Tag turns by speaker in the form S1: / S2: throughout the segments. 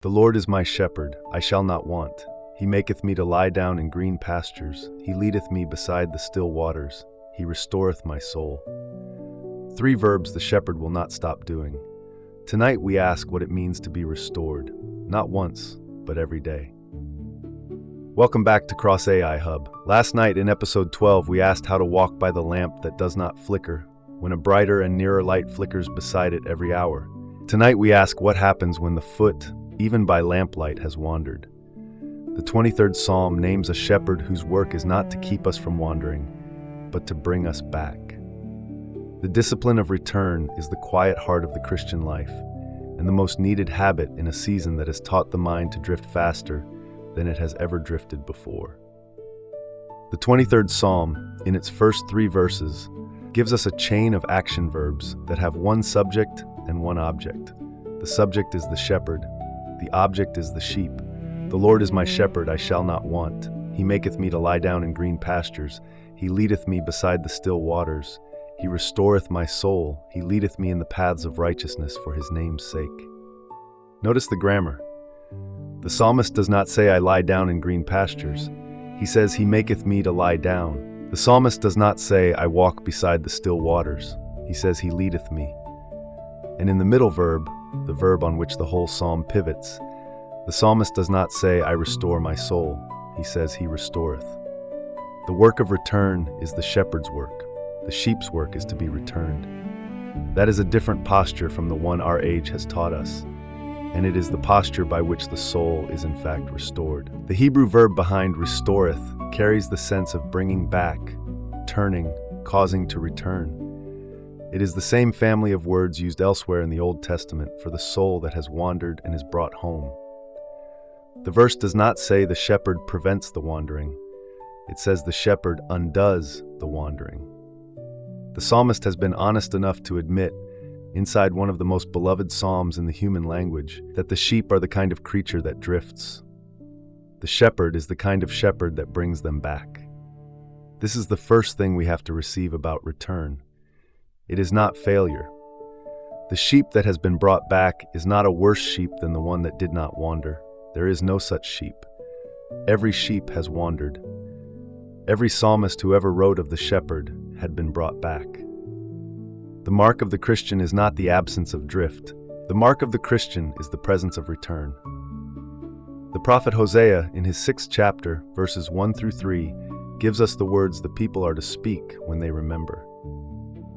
S1: The Lord is my shepherd, I shall not want. He maketh me to lie down in green pastures. He leadeth me beside the still waters. He restoreth my soul. 3 verbs the shepherd will not stop doing. Tonight we ask what it means to be restored, not once, but every day. Welcome back to CrossAIHub. Last night in episode 12, we asked how to walk by the lamp that does not flicker, when a brighter and nearer light flickers beside it every hour. Tonight we ask what happens when the foot, even by lamplight, has wandered. The 23rd Psalm names a shepherd whose work is not to keep us from wandering, but to bring us back. The discipline of return is the quiet heart of the Christian life, and the most needed habit in a season that has taught the mind to drift faster than it has ever drifted before. The 23rd Psalm, in its first 3 verses, gives us a chain of action verbs that have one subject and one object. The subject is the shepherd. The object is the sheep. The Lord is my shepherd, I shall not want. He maketh me to lie down in green pastures. He leadeth me beside the still waters. He restoreth my soul. He leadeth me in the paths of righteousness for his name's sake. Notice the grammar. The psalmist does not say, I lie down in green pastures. He says, he maketh me to lie down. The psalmist does not say, I walk beside the still waters. He says, he leadeth me. And in the middle verb, the verb on which the whole psalm pivots, the psalmist does not say, I restore my soul. He says, he restoreth. The work of return is the shepherd's work. The sheep's work is to be returned. That is a different posture from the one our age has taught us, and it is the posture by which the soul is in fact restored. The Hebrew verb behind restoreth carries the sense of bringing back, turning, causing to return. It is the same family of words used elsewhere in the Old Testament for the soul that has wandered and is brought home. The verse does not say the shepherd prevents the wandering. It says the shepherd undoes the wandering. The psalmist has been honest enough to admit, inside one of the most beloved psalms in the human language, that the sheep are the kind of creature that drifts. The shepherd is the kind of shepherd that brings them back. This is the first thing we have to receive about return. It is not failure. The sheep that has been brought back is not a worse sheep than the one that did not wander. There is no such sheep. Every sheep has wandered. Every psalmist who ever wrote of the shepherd had been brought back. The mark of the Christian is not the absence of drift. The mark of the Christian is the presence of return. The prophet Hosea, in his 6th chapter, verses 1 through 3, gives us the words the people are to speak when they remember.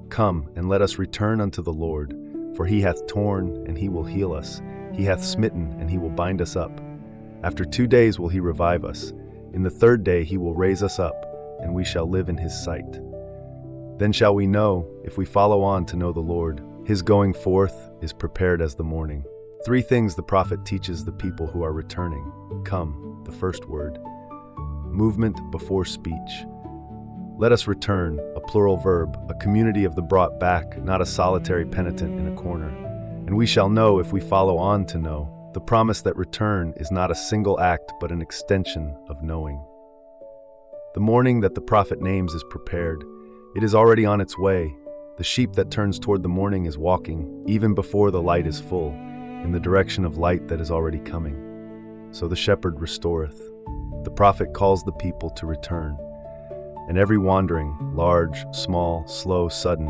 S1: Come, and let us return unto the Lord, for he hath torn, and he will heal us. He hath smitten, and he will bind us up. After 2 days will he revive us. In the 3rd day he will raise us up, and we shall live in his sight. Then shall we know, if we follow on to know the Lord, his going forth is prepared as the morning. 3 things the prophet teaches the people who are returning. Come, the first word. Movement before speech. Let us return, a plural verb, a community of the brought back, not a solitary penitent in a corner. And we shall know if we follow on to know, the promise that return is not a single act but an extension of knowing. The morning that the prophet names is prepared. It is already on its way. The sheep that turns toward the morning is walking, even before the light is full, in the direction of light that is already coming. So the shepherd restoreth. The prophet calls the people to return. And every wandering, large, small, slow, sudden,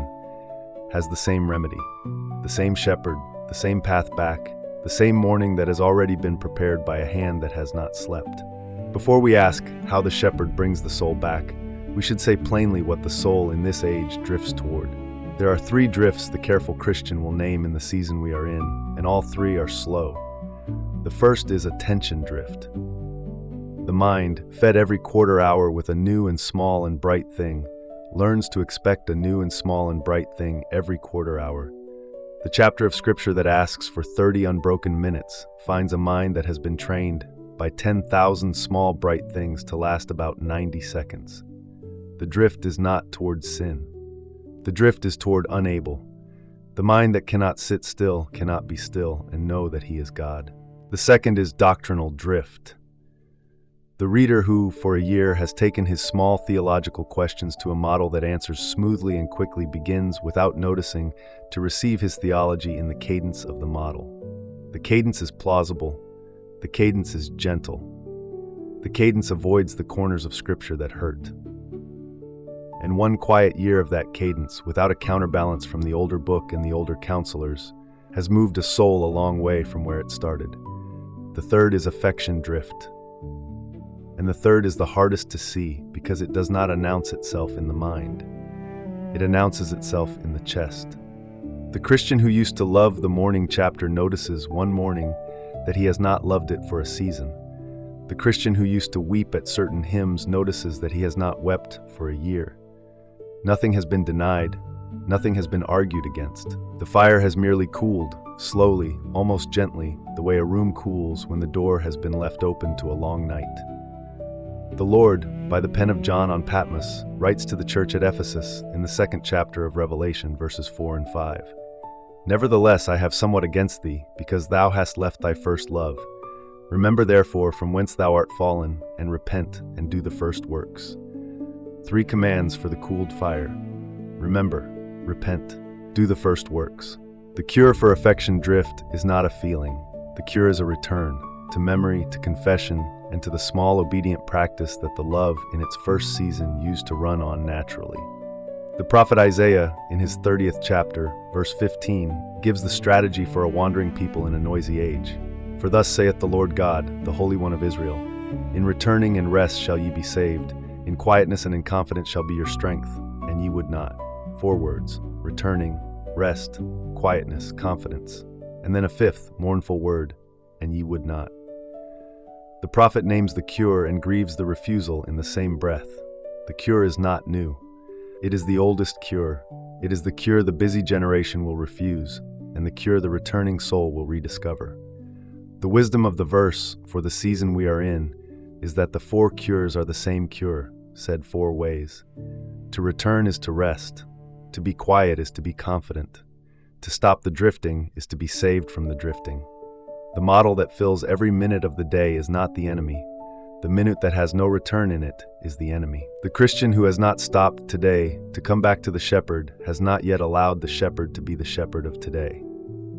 S1: has the same remedy, the same shepherd, the same path back, the same morning that has already been prepared by a hand that has not slept. Before we ask how the shepherd brings the soul back, we should say plainly what the soul in this age drifts toward. There are 3 drifts the careful Christian will name in the season we are in, and all 3 are slow. The first is attention drift. The mind, fed every quarter hour with a new and small and bright thing, learns to expect a new and small and bright thing every quarter hour. The chapter of Scripture that asks for 30 unbroken minutes finds a mind that has been trained by 10,000 small bright things to last about 90 seconds. The drift is not toward sin. The drift is toward unable. The mind that cannot sit still cannot be still and know that he is God. The second is doctrinal drift. The reader who, for a year, has taken his small theological questions to a model that answers smoothly and quickly begins, without noticing, to receive his theology in the cadence of the model. The cadence is plausible, The cadence is gentle. The cadence avoids the corners of Scripture that hurt. And one quiet year of that cadence, without a counterbalance from the older book and the older counselors, has moved a soul a long way from where it started. The third is affection drift. And the third is the hardest to see because it does not announce itself in the mind. It announces itself in the chest. The Christian who used to love the morning chapter notices one morning that he has not loved it for a season. The Christian who used to weep at certain hymns notices that he has not wept for a year. Nothing has been denied. Nothing has been argued against. The fire has merely cooled, slowly, almost gently, the way a room cools when the door has been left open to a long night. The Lord, by the pen of John on Patmos, writes to the church at Ephesus in the 2nd chapter of Revelation, verses 4 and 5. Nevertheless, I have somewhat against thee, because thou hast left thy first love. Remember therefore from whence thou art fallen, and repent, and do the first works. 3 commands for the cooled fire. Remember, repent, do the first works. The cure for affection drift is not a feeling. The cure is a return, to memory, to confession, and to the small obedient practice that the love in its first season used to run on naturally. The prophet Isaiah, in his 30th chapter, verse 15, gives the strategy for a wandering people in a noisy age. For thus saith the Lord God, the Holy One of Israel, in returning and rest shall ye be saved, in quietness and in confidence shall be your strength, and ye would not. 4 words, returning, rest, quietness, confidence, and then a 5th, mournful word, and ye would not. The prophet names the cure and grieves the refusal in the same breath. The cure is not new. It is the oldest cure. It is the cure the busy generation will refuse, and the cure the returning soul will rediscover. The wisdom of the verse for the season we are in is that the 4 cures are the same cure, said 4 ways. To return is to rest. To be quiet is to be confident. To stop the drifting is to be saved from the drifting. The model that fills every minute of the day is not the enemy. The minute that has no return in it is the enemy. The Christian who has not stopped today to come back to the shepherd has not yet allowed the shepherd to be the shepherd of today.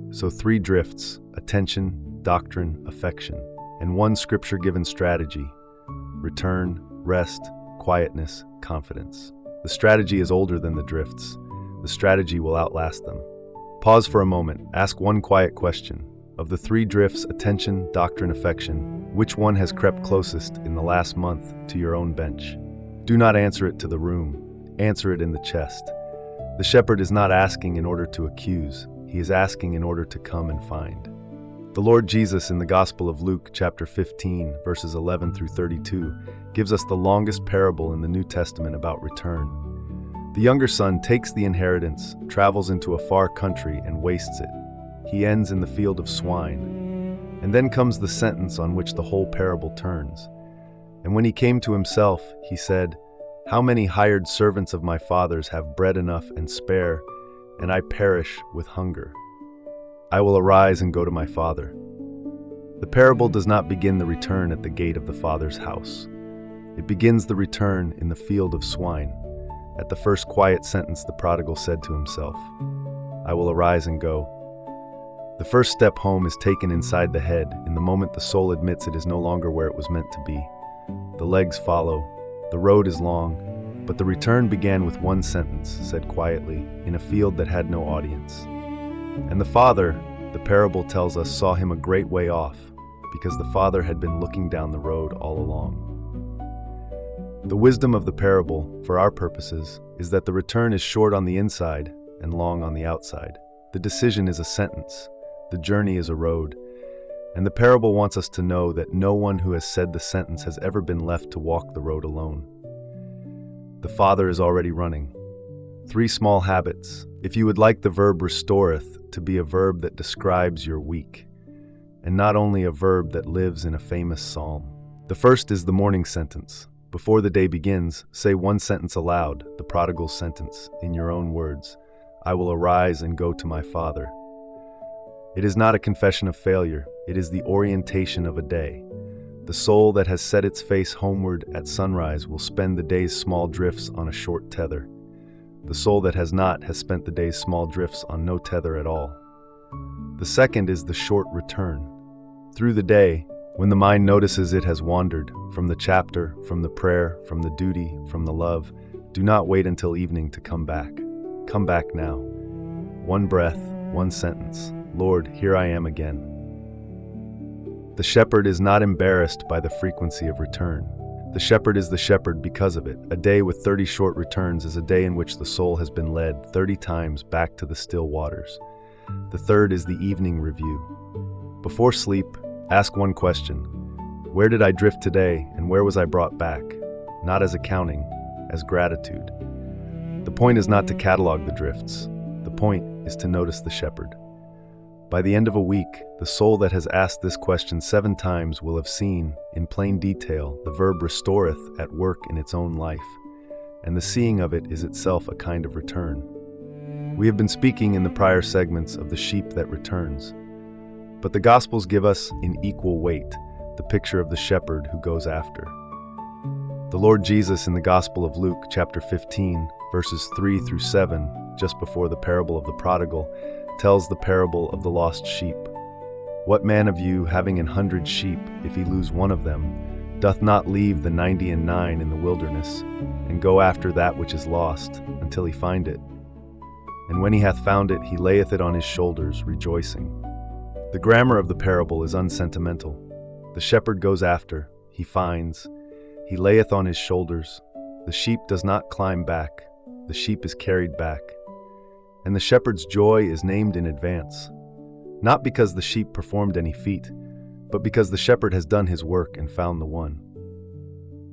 S1: So 3 drifts: attention, doctrine, affection, and 1 scripture-given strategy: return, rest, quietness, confidence. The strategy is older than the drifts. The strategy will outlast them. Pause for a moment. Ask 1 quiet question. Of the 3 drifts, attention, doctrine, affection, which one has crept closest in the last month to your own bench? Do not answer it to the room. Answer it in the chest. The shepherd is not asking in order to accuse. He is asking in order to come and find. The Lord Jesus in the Gospel of Luke, chapter 15, verses 11 through 32, gives us the longest parable in the New Testament about return. The younger son takes the inheritance, travels into a far country, and wastes it. He ends in the field of swine. And then comes the sentence on which the whole parable turns. And when he came to himself, he said, "How many hired servants of my father's have bread enough and spare, and I perish with hunger? I will arise and go to my father." The parable does not begin the return at the gate of the father's house. It begins the return in the field of swine. At the first quiet sentence, the prodigal said to himself, "I will arise and go." The first step home is taken inside the head in the moment the soul admits it is no longer where it was meant to be. The legs follow. The road is long, but the return began with 1 sentence, said quietly, in a field that had no audience. And the father, the parable tells us, saw him a great way off, because the father had been looking down the road all along. The wisdom of the parable, for our purposes, is that the return is short on the inside and long on the outside. The decision is a sentence. The journey is a road. And the parable wants us to know that no one who has said the sentence has ever been left to walk the road alone. The Father is already running. 3 small habits. If you would like the verb restoreth to be a verb that describes your week, and not only a verb that lives in a famous psalm. The first is the morning sentence. Before the day begins, say 1 sentence aloud, the prodigal's sentence, in your own words. I will arise and go to my father. It is not a confession of failure. It is the orientation of a day. The soul that has set its face homeward at sunrise will spend the day's small drifts on a short tether. The soul that has not has spent the day's small drifts on no tether at all. The second is the short return. Through the day, When the mind notices it has wandered from the chapter, from the prayer, from the duty, from the love, do not wait until evening to come back. Come back now. One breath, one sentence. Lord, here I am again. The shepherd is not embarrassed by the frequency of return. The shepherd is the shepherd because of it. A day with 30 short returns is a day in which the soul has been led 30 times back to the still waters. The third is the evening review. Before sleep, ask one question. Where did I drift today, and where was I brought back? Not as accounting, as gratitude. The point is not to catalog the drifts. The point is to notice the shepherd. By the end of a week, the soul that has asked this question 7 times will have seen, in plain detail, the verb restoreth at work in its own life, and the seeing of it is itself a kind of return. We have been speaking in the prior segments of the sheep that returns, but the Gospels give us, in equal weight, the picture of the shepherd who goes after. The Lord Jesus in the Gospel of Luke, chapter 15, verses 3 through 7, just before the parable of the prodigal, tells the parable of the lost sheep. What man of you, having 100 sheep, if he lose one of them, doth not leave the 99 in the wilderness, and go after that which is lost, until he find it? And when he hath found it, he layeth it on his shoulders, rejoicing. The grammar of the parable is unsentimental. The shepherd goes after, he finds, he layeth on his shoulders. The sheep does not climb back, the sheep is carried back. And the shepherd's joy is named in advance, not because the sheep performed any feat, but because the shepherd has done his work and found the one.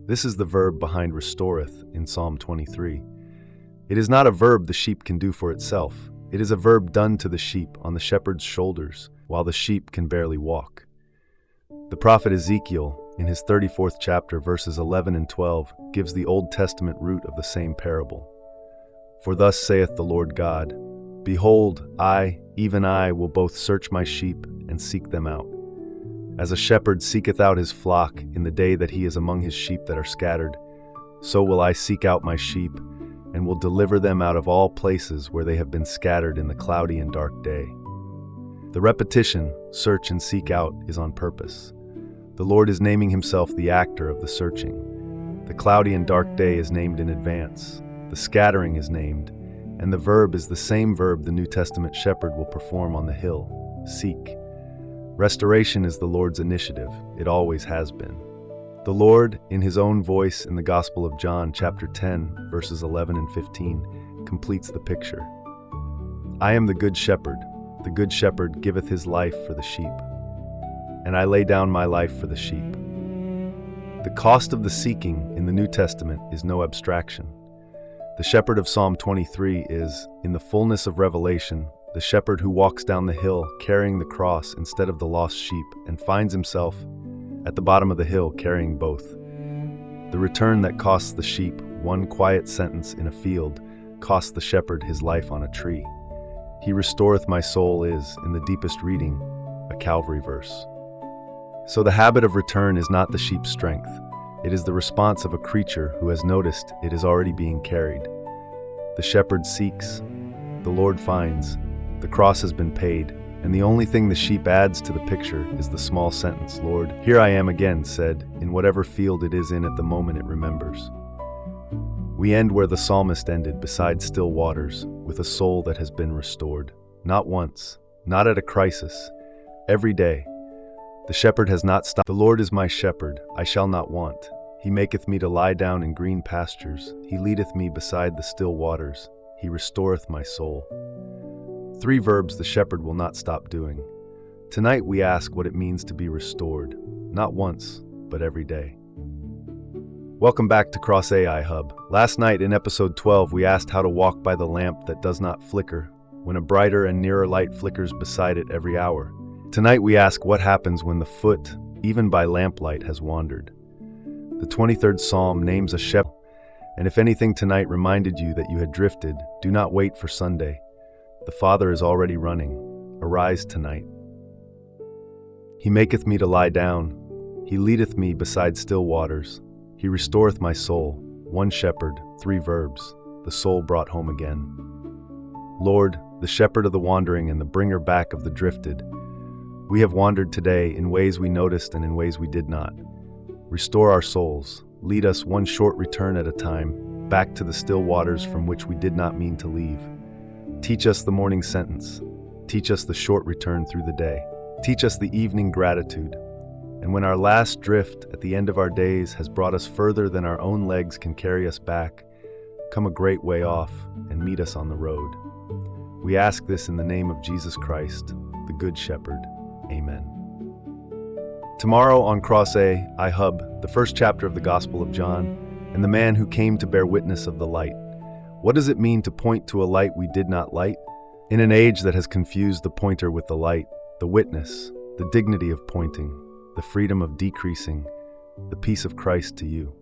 S1: This is the verb behind restoreth in Psalm 23. It is not a verb the sheep can do for itself. It is a verb done to the sheep on the shepherd's shoulders, while the sheep can barely walk. The prophet Ezekiel, in his 34th chapter, verses 11 and 12, gives the Old Testament root of the same parable. For thus saith the Lord God, Behold, I, even I, will both search my sheep and seek them out. As a shepherd seeketh out his flock in the day that he is among his sheep that are scattered, so will I seek out my sheep, and will deliver them out of all places where they have been scattered in the cloudy and dark day. The repetition, search and seek out, is on purpose. The Lord is naming himself the actor of the searching. The cloudy and dark day is named in advance. The scattering is named, and the verb is the same verb the New Testament shepherd will perform on the hill, seek. Restoration is the Lord's initiative. It always has been. The Lord, in his own voice in the Gospel of John, chapter 10, verses 11 and 15, completes the picture. I am the good shepherd. The good shepherd giveth his life for the sheep, and I lay down my life for the sheep. The cost of the seeking in the New Testament is no abstraction. The shepherd of Psalm 23 is, in the fullness of revelation, the shepherd who walks down the hill carrying the cross instead of the lost sheep and finds himself at the bottom of the hill carrying both. The return that costs the sheep one quiet sentence in a field costs the shepherd his life on a tree. He restoreth my soul is, in the deepest reading, a Calvary verse. So the habit of return is not the sheep's strength. It is the response of a creature who has noticed it is already being carried. The shepherd seeks, the Lord finds, the cross has been paid, and the only thing the sheep adds to the picture is the small sentence, Lord, here I am again, said, in whatever field it is in at the moment it remembers. We end where the psalmist ended, beside still waters, with a soul that has been restored. Not once, not at a crisis, every day. The shepherd has not stopped. The Lord is my shepherd, I shall not want. He maketh me to lie down in green pastures. He leadeth me beside the still waters. He restoreth my soul. 3 verbs the shepherd will not stop doing. Tonight we ask what it means to be restored, not once, but every day. Welcome back to CrossAIHub. Last night in episode 12 we asked how to walk by the lamp that does not flicker, when a brighter and nearer light flickers beside it every hour. Tonight we ask what happens when the foot, even by lamplight, has wandered. The 23rd Psalm names a shepherd, and if anything tonight reminded you that you had drifted, do not wait for Sunday. The Father is already running. Arise tonight. He maketh me to lie down. He leadeth me beside still waters. He restoreth my soul. 1 shepherd, 3 verbs, the soul brought home again. Lord, the shepherd of the wandering and the bringer back of the drifted, We have wandered today in ways we noticed and in ways we did not. Restore our souls. Lead us one short return at a time, back to the still waters from which we did not mean to leave. Teach us the morning sentence. Teach us the short return through the day. Teach us the evening gratitude. And when our last drift at the end of our days has brought us further than our own legs can carry us back, come a great way off and meet us on the road. We ask this in the name of Jesus Christ, the Good Shepherd. Amen. Tomorrow on CrossAIHub, the first chapter of the Gospel of John, and the man who came to bear witness of the light. What does it mean to point to a light we did not light? In an age that has confused the pointer with the light, the witness, the dignity of pointing, the freedom of decreasing, the peace of Christ to you.